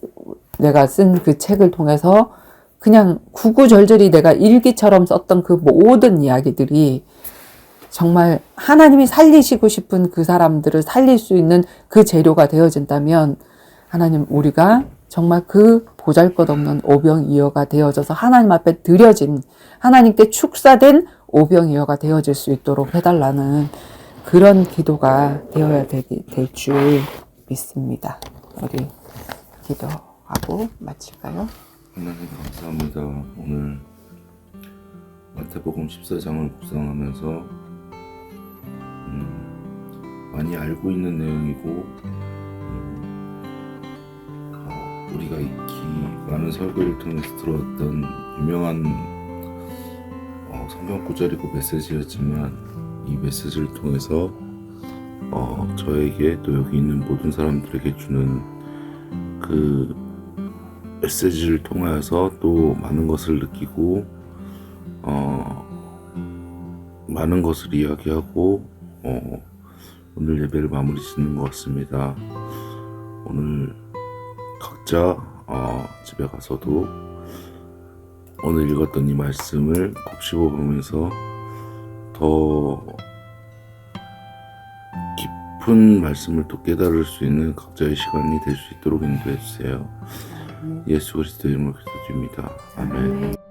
내가 쓴 그 책을 통해서 그냥 구구절절히 내가 일기처럼 썼던 그 모든 이야기들이 정말 하나님이 살리시고 싶은 그 사람들을 살릴 수 있는 그 재료가 되어진다면 하나님 우리가 정말 그 보잘것없는 오병이어가 되어져서 하나님 앞에 드려진 하나님께 축사된 오병이어가 되어질 수 있도록 해달라는 그런 기도가 되어야 될 줄 믿습니다. 우리 기도하고 마칠까요? 하나님 감사합니다. 오늘 마태복음 14장을 묵상하면서 많이 알고 있는 내용이고 우리가 익히 많은 설교를 통해서 들어왔던 유명한 성경 구절이고 메시지였지만 이 메시지를 통해서 저에게 또 여기 있는 모든 사람들에게 주는 그 메시지를 통하여서 또 많은 것을 느끼고 많은 것을 이야기하고 오늘 예배를 마무리 짓는 것 같습니다. 오늘 각자 집에 가서도 오늘 읽었던 이 말씀을 꼭 씹어보면서 더 깊은 말씀을 또 깨달을 수 있는 각자의 시간이 될 수 있도록 인도해 주세요. 예수 그리스도 이름으로 기도드립니다. 아멘.